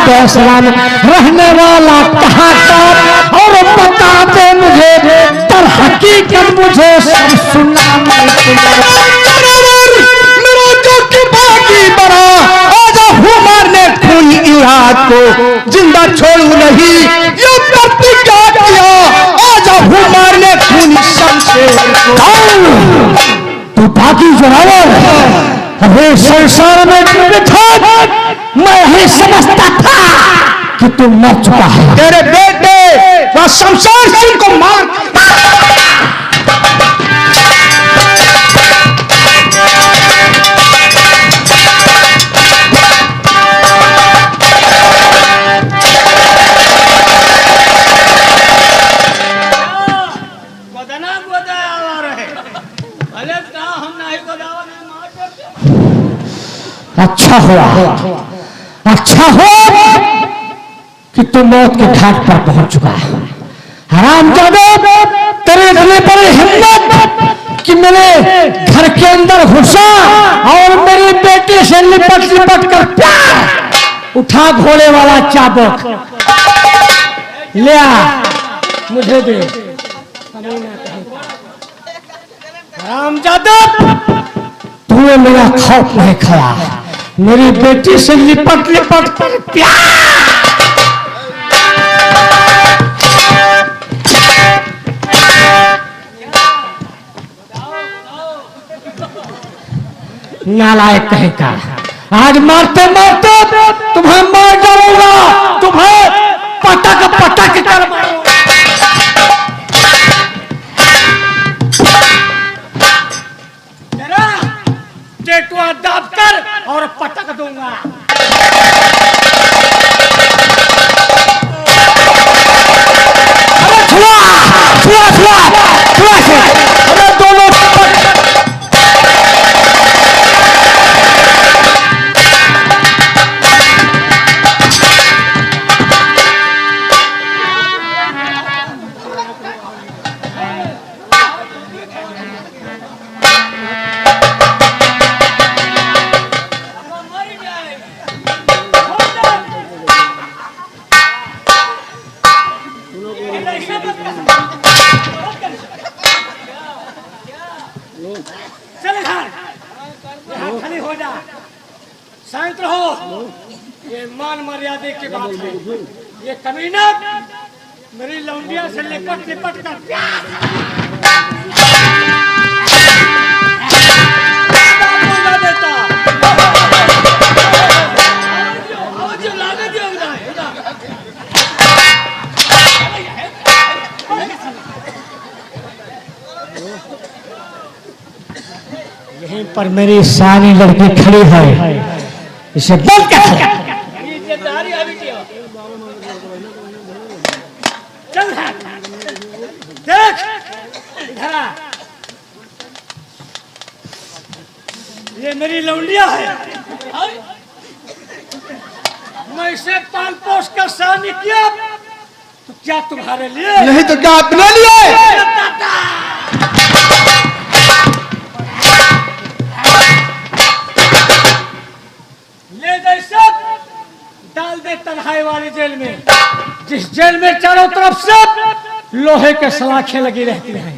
फैसला में रहने वाला कहाँ का, और बता दे मुझे तर हकीकत मुझे सब सुनना। मेरा जो कि बाकी बड़ा आज मारने खून इराद को जिंदा छोड़ू नहीं, ये प्रतिज्ञा किया आज मारने खून शमशेर को। तू बाकी जोरावर अरे संसार में था, मैं ही समझता था कि तू मर चुका है। तेरे बेटे वह शमशेर सिंह को मार अच्छा हुआ कि तू मौत के घाट पर पहुंच चुका है। हरामजादे, तेरे गले पर हिम्मत कि मेरे घर के अंदर घुसा और मेरी बेटी से लिपट कर प्यार उठा। घोड़े वाला चाबुक ले आ, मुझे दे। हरामजादे, तूने मेरा खौफ नहीं खाया, मेरी बेटी से लिपट कर प्यार। नालायक कहेगा, आज मारते मारते तुम्हें मार डालूंगा, तुम्हें पटक कर मारूंगा। टेटुआ दाब कर और पटक दूंगा। अरे छुआ से अरे दोनों चल खाली हो जा, शांत रहो। ये मान मर्यादे की बात है। ये कमीना मेरी लौंडिया से लिपट कर देता। यहीं पर मेरी सारी लड़की खड़ी है, इसे बंद कर। चल देख इधर आ, ये मेरी लौंडिया है। मैं इसे पाल पोस कर शादी किया तो क्या तुम्हारे लिए नहीं तो क्या अपने लिए? डाल दे तन्हाई वाली जेल में, जिस जेल में चारों तरफ से लोहे के सलाखें लगी रहती हैं।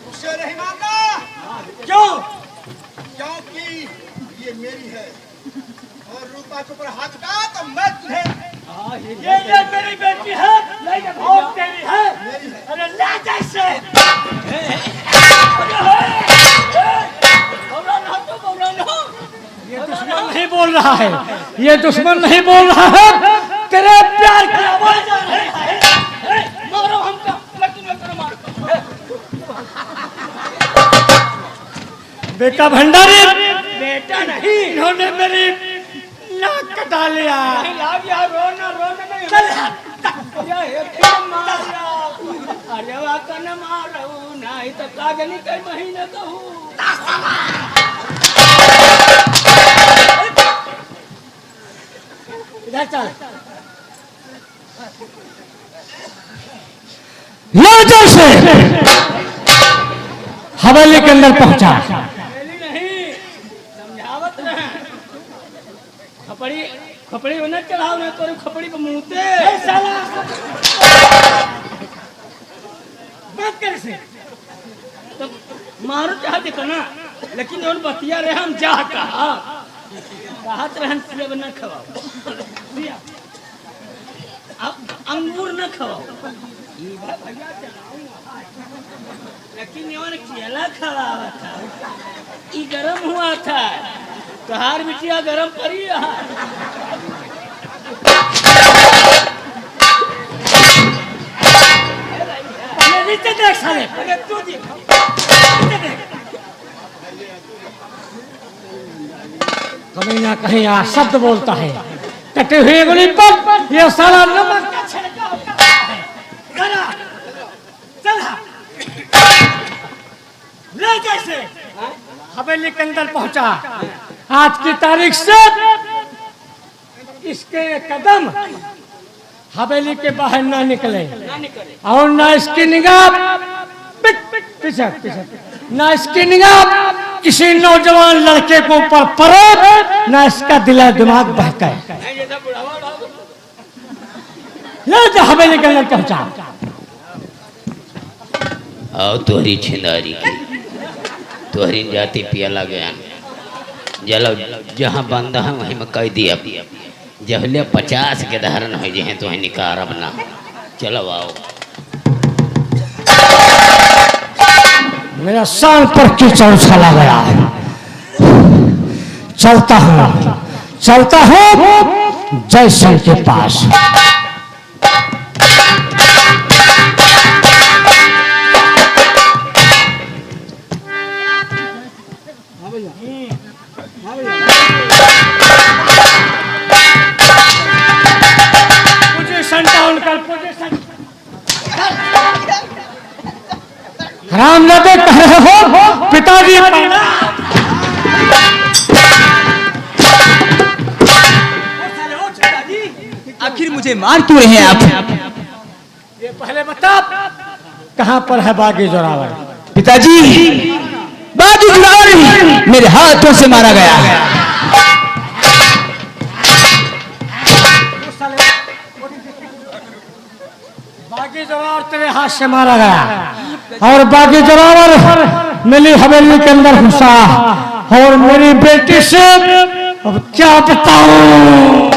उसे नहीं मानना। क्यों? क्योंकि ये मेरी है और रूपा के ऊपर हाथ उठा तो मैं तुझे। ये मेरी बेटी है और तेरी है। अरे ले जैसे ये दुश्मन नहीं बोल रहा है, ये दुश्मन नहीं बोल रहा है, तेरे प्यार की आवाज आ रही है। मारो हमको, मैं तुम्हें मारो। बेटा भंडारी, बेटा नहीं, इन्होंने मेरी नाक कटा लिया। रोना नहीं। अरे वाका न मारो नहीं तो कागनी कई महीने कहूँ। इधर चल। से हवेली के अंदर पहुंचा। नहीं, खपड़ी खपड़ी होना चढ़ाओ ना तोरे खपड़ी पे मुंहते साला बात कर से तो मारो चाह देता ना लेकिन और बतिया रहे हम जा कहा कहत रहन से बना खवाओ दिया अब अंगूर न खवाओ ये बात भैया चलाऊंगा लेकिन ये केला खवावा था ये गरम हुआ था कहार बिटिया गरम पड़ी रहा नीचे देख साले अरे तू देख नीचे देख कहीं ना कहीं आ शब्द बोलता है कटे हुए गोली पर ये साला नमक का छिड़का होता है करा चला ले जैसे हवेली के अंदर पहुंचा आज की तारीख से इसके कदम हवेली के बाहर ना निकले और ना इसकी निगाह पीछे पीछे ना इसकी निगाह किसी नौजवान लड़के को ऊपर पड़े ना इसका दिला दिमाग बहकाए ले जा हवेली के अंदर पहुंचा आओ तोहरी छिंदारी की तोहरी जाति पियला गया जलो जहाँ बंदा है वहीं में कह दिया जहले 50 के धारण हो जाए तो निकारब ना चलो आओ मेरा शान पर कीचड़ चला गया है चलता हूँ जयसिंह के पास पोजीशन डाउन कर पोजीशन राम न देख रहे हो पिताजी आखिर मुझे मार क्यों रहे हैं आप? ये पहले बता कहाँ पर है बागी जोरावर? पिताजी बागी जोरावर मेरे हाथों से मारा गया। बागी जोरावर तेरे हाथ से मारा गया और बागी जोरावर मिली हवेली के अंदर घुसा और मेरी बेटी से अब क्या बताऊं?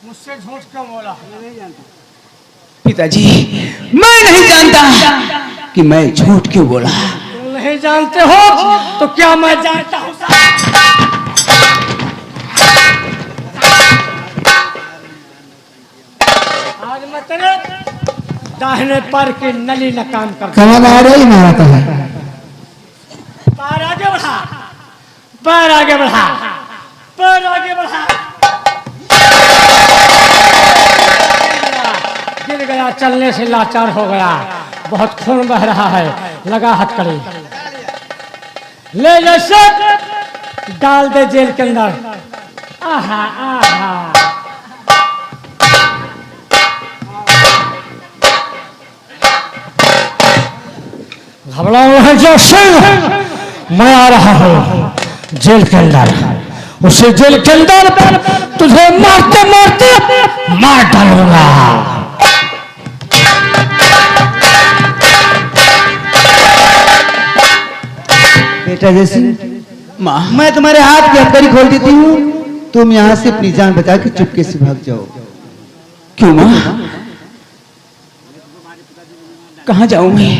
मुझसे झूठ क्यों बोला? पिताजी मैं नहीं जानता कि मैं झूठ क्यों बोला। तुम नहीं जानते हो तो क्या मैं जानता हूँ? आज मैं तेरे दाहिने पैर की नली न काम कर कमाल आ रही मारता है। पैर आगे बढ़ा, पैर आगे बढ़ा, पैर आगे बढ़ा। गिर गया, चलने से लाचार हो गया, बहुत खून बह रहा है, लगा हथकड़ी। ले जैसे डाल दे जेल के अंदर। आहा आहा घबराओ है जैसे मैं आ रहा हूँ जेल के अंदर। उसे जेल के अंदर तुझे मारते मारते मार डालूंगा। बेटा जैसे माँ मैं तुम्हारे हाथ की हथकड़ी खोल देती हूँ, तुम यहाँ से अपनी जान बचा के चुपके से भाग जाओ। क्यों माँ? कहाँ जाऊँ मैं?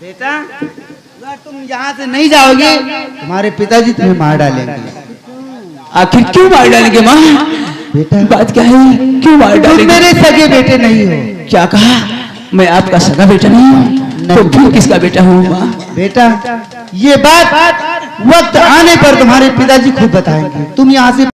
बेटा अगर तुम यहाँ से नहीं जाओगे तुम्हारे पिताजी तुम्हें मार डालेंगे। आखिर क्यों मार डालेंगे माँ? बेटा बात क्या है, क्यों मार तुम डालेंगे? मेरे सगे बेटे नहीं हो। क्या कहा? मैं आपका सगा बेटा नहीं हूँ तो फिर किसका बेटा हूँ माँ? बेटा ये बात वक्त आने पर तुम्हारे पिताजी खुद बताएंगे। तुम यहाँ से